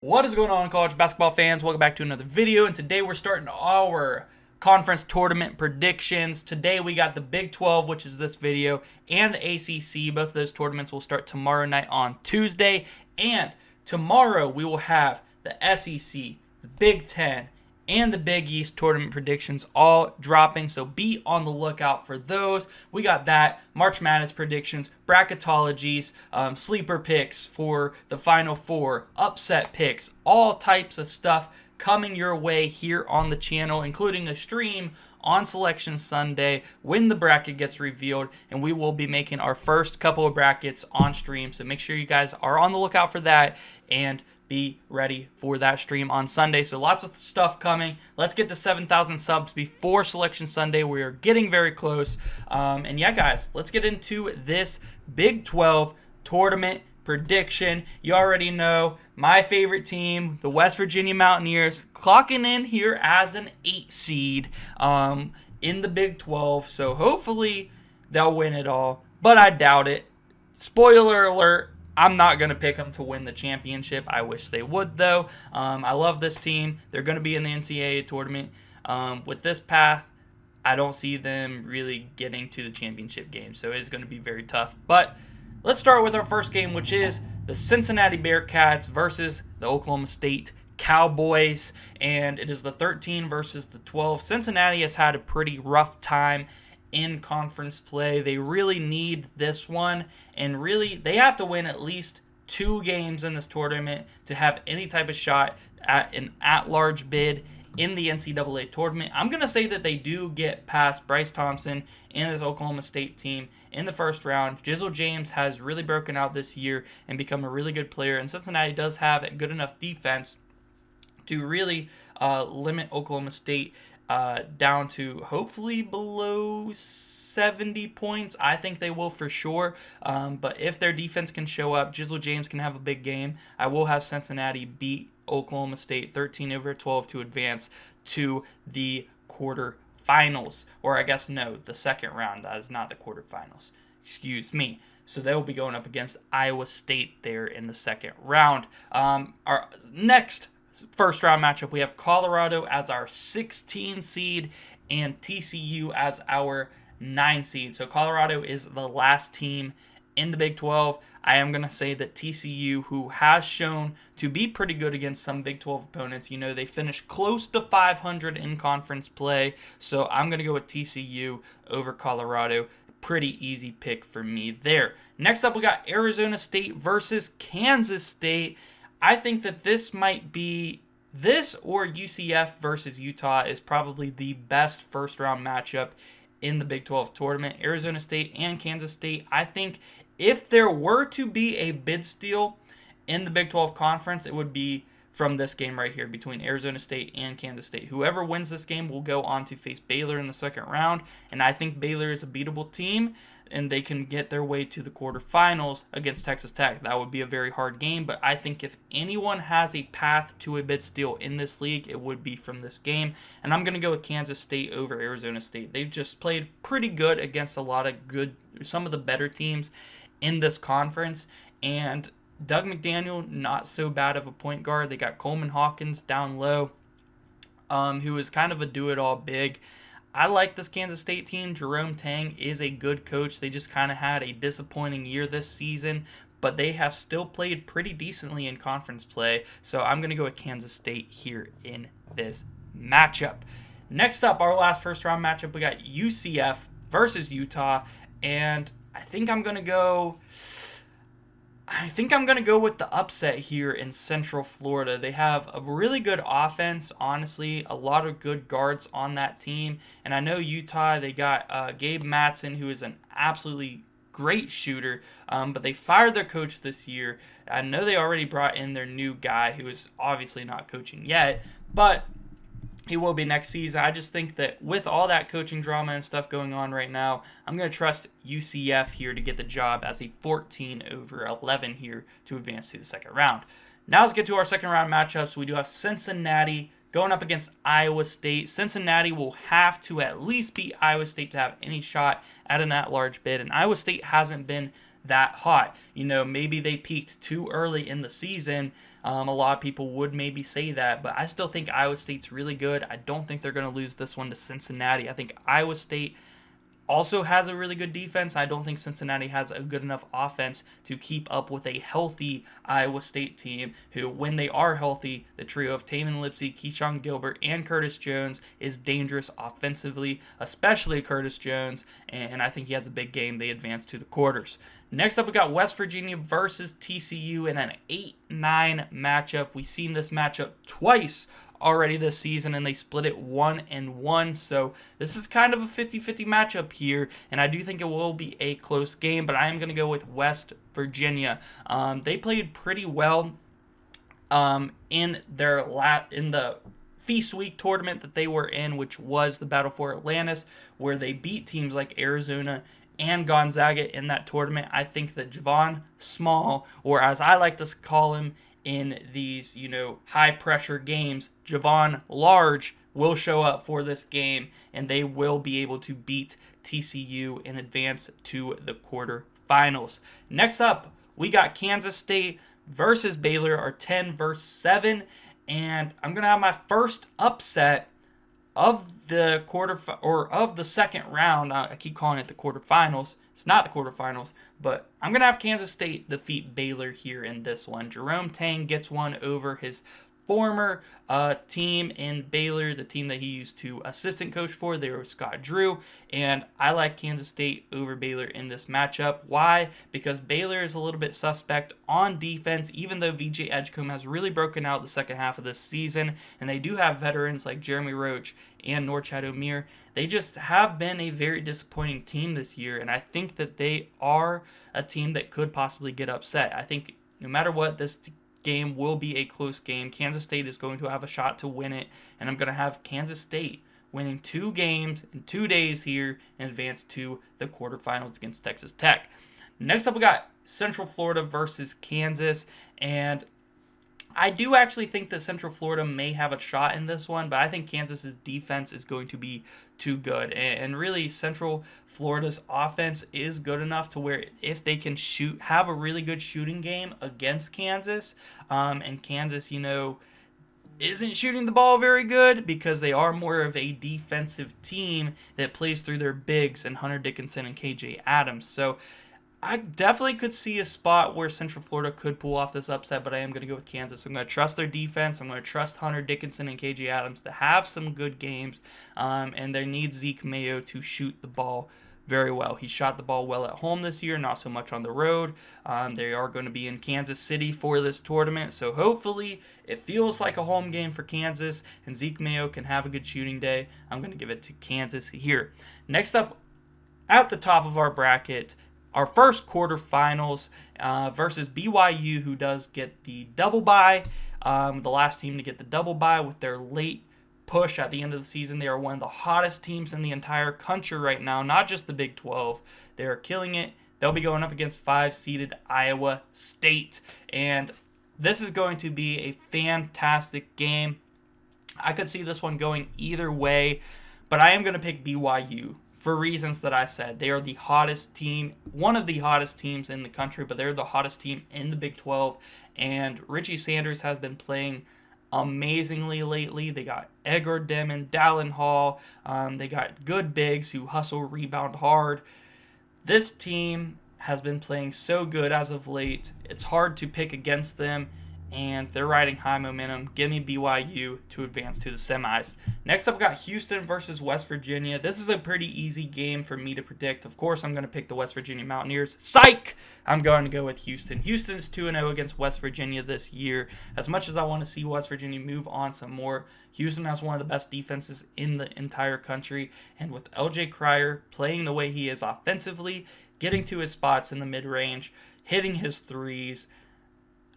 What is going on, college basketball fans? Welcome back to another video, and today we're starting our conference tournament predictions. Today we got the Big 12, which is this video, and the ACC. Both of those tournaments will start tomorrow night on Tuesday, and tomorrow we will have the SEC, the Big 10, and the Big East tournament predictions all dropping, so be on the lookout for those. We got that, March Madness predictions, bracketologies, sleeper picks for the Final Four, upset picks, all types of stuff coming your way here on the channel, including a stream on Selection Sunday when the bracket gets revealed, and we will be making our first couple of brackets on stream, so make sure you guys are on the lookout for that, and be ready for that stream on Sunday. So lots of stuff coming. Let's get to 7,000 subs before Selection Sunday. We are getting very close. And yeah, guys, let's get into this Big 12 tournament prediction. You already know my favorite team, the West Virginia Mountaineers, clocking in here as an 8 seed in the Big 12. So hopefully they'll win it all, but I doubt it. Spoiler alert, I'm not going to pick them to win the championship. I wish they would, though. I love this team. They're going to be in the NCAA tournament. With this path, I don't see them really getting to the championship game, so it's going to be very tough. But let's start with our first game, which is the Cincinnati Bearcats versus the Oklahoma State Cowboys, and it is the 13 versus the 12. Cincinnati has had a pretty rough time in conference play. They really need this one, and really they have to win at least 2 games in this tournament to have any type of shot at an at-large bid in the NCAA tournament. I'm going to say that they do get past Bryce Thompson and his Oklahoma State team in the first round. Jizzle James has really broken out this year and become a really good player, and Cincinnati does have a good enough defense to really limit Oklahoma State down to hopefully below 70 points. I think they will for sure. But if their defense can show up, Jizzle James can have a big game. I will have Cincinnati beat Oklahoma State 13-12 to advance to the quarterfinals. Or I guess no, the second round. That is not the quarterfinals. Excuse me. So they will be going up against Iowa State there in the second round. Our next first round matchup, we have Colorado as our 16 seed and TCU as our 9 seed. So Colorado is the last team in the Big 12. I am going to say that TCU, who has shown to be pretty good against some Big 12 opponents, they finished close to 500 in conference play. So I'm going to go with TCU over Colorado. Pretty easy pick for me there. Next up, we got Arizona State versus Kansas State. I think that this might be, this or UCF versus Utah is probably the best first round matchup in the Big 12 tournament. Arizona State and Kansas State. I think if there were to be a bid steal in the Big 12 conference, it would be from this game right here between Arizona State and Kansas State. Whoever wins this game will go on to face Baylor in the second round, and I think Baylor is a beatable team, and they can get their way to the quarterfinals against Texas Tech. That would be a very hard game, but I think if anyone has a path to a bid steal in this league, it would be from this game, and I'm going to go with Kansas State over Arizona State. They've just played pretty good against some of the better teams in this conference, and Doug McDaniel, not so bad of a point guard. They got Coleman Hawkins down low, who is kind of a do-it-all big. I like this Kansas State team. Jerome Tang is a good coach. They just kind of had a disappointing year this season, but they have still played pretty decently in conference play. So I'm going to go with Kansas State here in this matchup. Next up, our last first-round matchup, we got UCF versus Utah, and I think I'm going to go with the upset here in Central Florida. They have a really good offense, honestly, a lot of good guards on that team. And I know Utah, they got Gabe Matson, who is an absolutely great shooter, but they fired their coach this year. I know they already brought in their new guy, who is obviously not coaching yet, but he will be next season. I just think that with all that coaching drama and stuff going on right now, I'm going to trust UCF here to get the job as a 14-11 here to advance to the second round. Now let's get to our second round matchups. We do have Cincinnati going up against Iowa State. Cincinnati will have to at least beat Iowa State to have any shot at an at-large bid, and Iowa State hasn't been that hot. Maybe they peaked too early in the season, A lot of people would maybe say that, but I still think Iowa State's really good. I don't think they're going to lose this one to Cincinnati. I think Iowa State also has a really good defense. I don't think Cincinnati has a good enough offense to keep up with a healthy Iowa State team who, when they are healthy, the trio of Taman Lipsey, Keyshawn Gilbert, and Curtis Jones is dangerous offensively, especially Curtis Jones, and I think he has a big game. They advance to the quarters. Next up, we got West Virginia versus TCU in an 8-9 matchup. We've seen this matchup twice already this season, and they split it 1-1. So this is kind of a 50-50 matchup here, and I do think it will be a close game, but I am going to go with West Virginia. They played pretty well in the Feast Week tournament that they were in, which was the Battle for Atlantis, where they beat teams like Arizona and Gonzaga in that tournament. I think that Javon Small, or as I like to call him in these, high-pressure games, Javon Large, will show up for this game, and they will be able to beat TCU and advance to the quarterfinals. Next up, we got Kansas State versus Baylor, our 10 versus 7, and I'm going to have my first upset of the second round. I keep calling it the quarterfinals. It's not the quarterfinals, but I'm going to have Kansas State defeat Baylor here in this one. Jerome Tang gets one over his former team in Baylor, the team that he used to assistant coach for. They were Scott Drew, and I like Kansas State over Baylor in this matchup. Why? Because Baylor is a little bit suspect on defense, even though VJ Edgecombe has really broken out the second half of this season, and they do have veterans like Jeremy Roach and Norchad Omier. They just have been a very disappointing team this year, and I think that they are a team that could possibly get upset. I think no matter what, this game will be a close game. Kansas State is going to have a shot to win it, and I'm going to have Kansas State winning 2 games in 2 days here and advance to the quarterfinals against Texas Tech. Next up, we got Central Florida versus Kansas, and I do actually think that Central Florida may have a shot in this one, but I think Kansas's defense is going to be too good. And really, Central Florida's offense is good enough to where if they can have a really good shooting game against Kansas, and Kansas, isn't shooting the ball very good because they are more of a defensive team that plays through their bigs and Hunter Dickinson and KJ Adams. So I definitely could see a spot where Central Florida could pull off this upset, but I am going to go with Kansas. I'm going to trust their defense. I'm going to trust Hunter Dickinson and KJ Adams to have some good games, and they need Zeke Mayo to shoot the ball very well. He shot the ball well at home this year, not so much on the road. They are going to be in Kansas City for this tournament, so hopefully it feels like a home game for Kansas, and Zeke Mayo can have a good shooting day. I'm going to give it to Kansas here. Next up, at the top of our bracket, our first quarterfinals versus BYU, who does get the double bye. The last team to get the double bye with their late push at the end of the season. They are one of the hottest teams in the entire country right now, not just the Big 12. They are killing it. They'll be going up against 5-seeded Iowa State. And this is going to be a fantastic game. I could see this one going either way, but I am going to pick BYU. For reasons that I said. They are the hottest team, one of the hottest teams in the country, but they're the hottest team in the Big 12. And Richie Sanders has been playing amazingly lately. They got Edgar Demon, Dallin Hall. They got good bigs who hustle, rebound hard. This team has been playing so good as of late. It's hard to pick against them, and they're riding high momentum. Give me BYU to advance to the semis. Next up, we got Houston versus West Virginia. This is a pretty easy game for me to predict. Of course, I'm going to pick the West Virginia Mountaineers. Psych! I'm going to go with Houston. Houston's 2-0 against West Virginia this year. As much as I want to see West Virginia move on some more, Houston has one of the best defenses in the entire country. And with LJ Cryer playing the way he is offensively, getting to his spots in the mid-range, hitting his threes,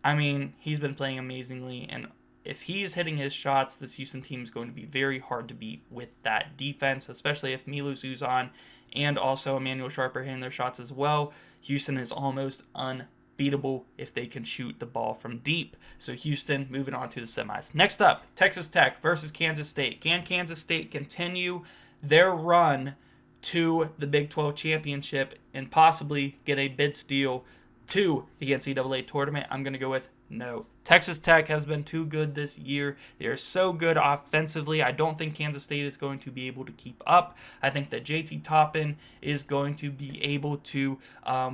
I mean, he's been playing amazingly, and if he's hitting his shots, this Houston team is going to be very hard to beat with that defense, especially if Milos Uzan and also Emmanuel Sharp are hitting their shots as well. Houston is almost unbeatable if they can shoot the ball from deep. So Houston moving on to the semis. Next up, Texas Tech versus Kansas State. Can Kansas State continue their run to the Big 12 championship and possibly get a bid steal to the NCAA tournament? I'm going to go with No. Texas Tech has been too good this year. They are so good offensively. I don't think Kansas State is going to be able to keep up. I think that JT Toppin is going to be able to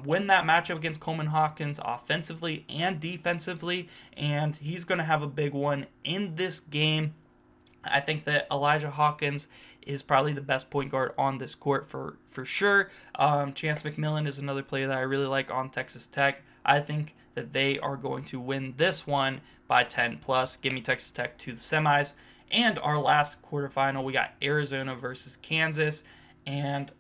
win that matchup against Coleman Hawkins offensively and defensively, and he's going to have a big one in this game. I think that Elijah Hawkins is probably the best point guard on this court for sure. Chance McMillan is another player that I really like on Texas Tech. I think that they are going to win this one by 10 plus. Give me Texas Tech to the semis. And our last quarterfinal, we got Arizona versus Kansas. And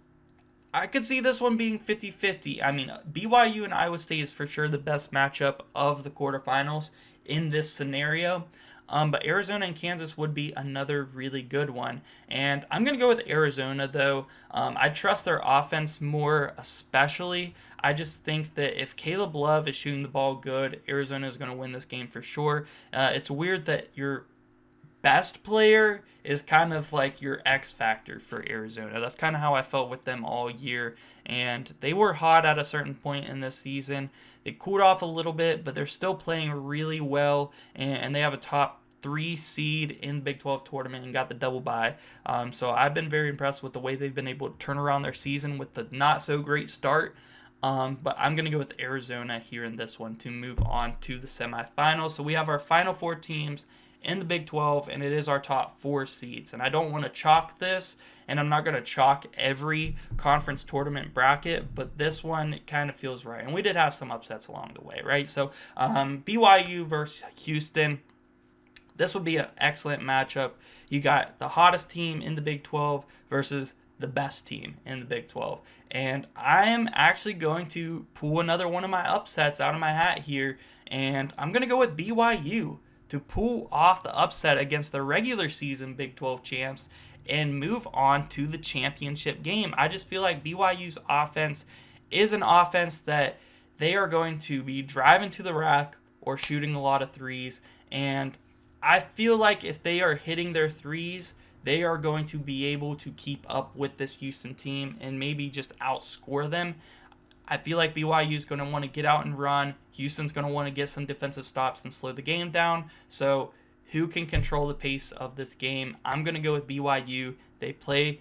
I could see this one being 50-50. I mean, BYU and Iowa State is for sure the best matchup of the quarterfinals in this scenario. But Arizona and Kansas would be another really good one. And I'm going to go with Arizona, though. I trust their offense more, especially. I just think that if Caleb Love is shooting the ball good, Arizona is going to win this game for sure. It's weird that your best player is kind of like your X factor for Arizona. That's kind of how I felt with them all year. And they were hot at a certain point in this season. They cooled off a little bit, but they're still playing really well. And they have a top 3 seed in the Big 12 tournament and got the double bye. So I've been very impressed with the way they've been able to turn around their season with the not so great start. But I'm going to go with Arizona here in this one to move on to the semifinals. So we have our final 4 teams in the Big 12, and it is our top 4 seeds. And I don't want to chalk this, and I'm not going to chalk every conference tournament bracket, but this one kind of feels right. And we did have some upsets along the way, right? So BYU versus Houston. This would be an excellent matchup. You got the hottest team in the Big 12 versus the best team in the Big 12. And I am actually going to pull another one of my upsets out of my hat here, and I'm going to go with BYU to pull off the upset against the regular season Big 12 champs and move on to the championship game. I just feel like BYU's offense is an offense that they are going to be driving to the rack or shooting a lot of threes, and I feel like if they are hitting their threes, they are going to be able to keep up with this Houston team and maybe just outscore them. I feel like BYU is going to want to get out and run. Houston's going to want to get some defensive stops and slow the game down. So who can control the pace of this game? I'm going to go with BYU. They play,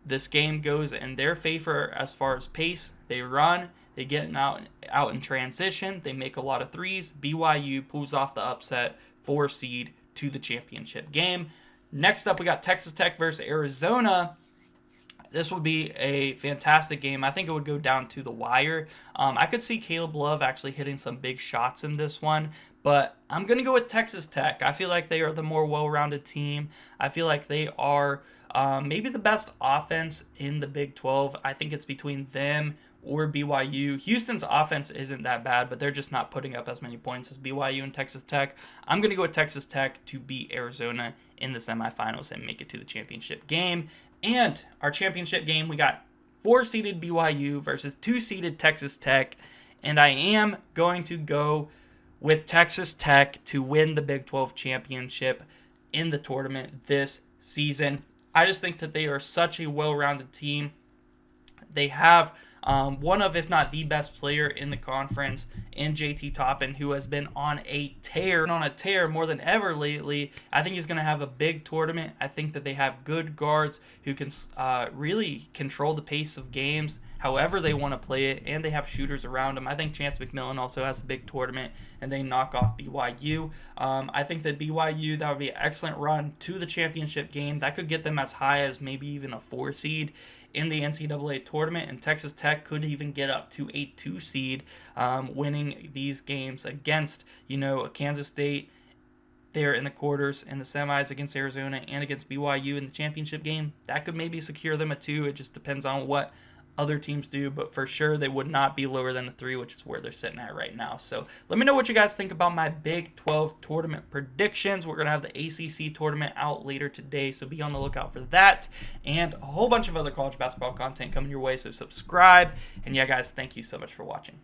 this game goes in their favor as far as pace. They run. They get out in transition. They make a lot of threes. BYU pulls off the upset, 4 seed to the championship game. Next up, we got Texas Tech versus Arizona. This would be a fantastic game. I think it would go down to the wire. I could see Caleb Love actually hitting some big shots in this one, but I'm going to go with Texas Tech. I feel like they are the more well-rounded team. I feel like they are maybe the best offense in the Big 12. I think it's between them or BYU. Houston's offense isn't that bad, but they're just not putting up as many points as BYU and Texas Tech. I'm going to go with Texas Tech to beat Arizona in the semifinals and make it to the championship game. And our championship game, we got 4-seeded BYU versus 2-seeded Texas Tech. And I am going to go with Texas Tech to win the Big 12 championship in the tournament this season. I just think that they are such a well-rounded team. They have one of, if not the best player in the conference in JT Toppin, who has been on a tear more than ever lately. I think he's going to have a big tournament. I think that they have good guards who can really control the pace of games however they want to play it, and they have shooters around them. I think Chance McMillan also has a big tournament, and they knock off BYU. I think that BYU, that would be an excellent run to the championship game. That could get them as high as maybe even a 4 seed in the NCAA tournament, and Texas Tech could even get up to a 2 seed, winning these games against, Kansas State there in the quarters and the semis against Arizona and against BYU in the championship game. That could maybe secure them a 2. It just depends on what other teams do, but for sure they would not be lower than a 3, which is where they're sitting at right now. So let me know what you guys think about my Big 12 tournament predictions. We're going to have the ACC tournament out later today, so be on the lookout for that, and a whole bunch of other college basketball content coming your way, so subscribe. And yeah, guys, thank you so much for watching.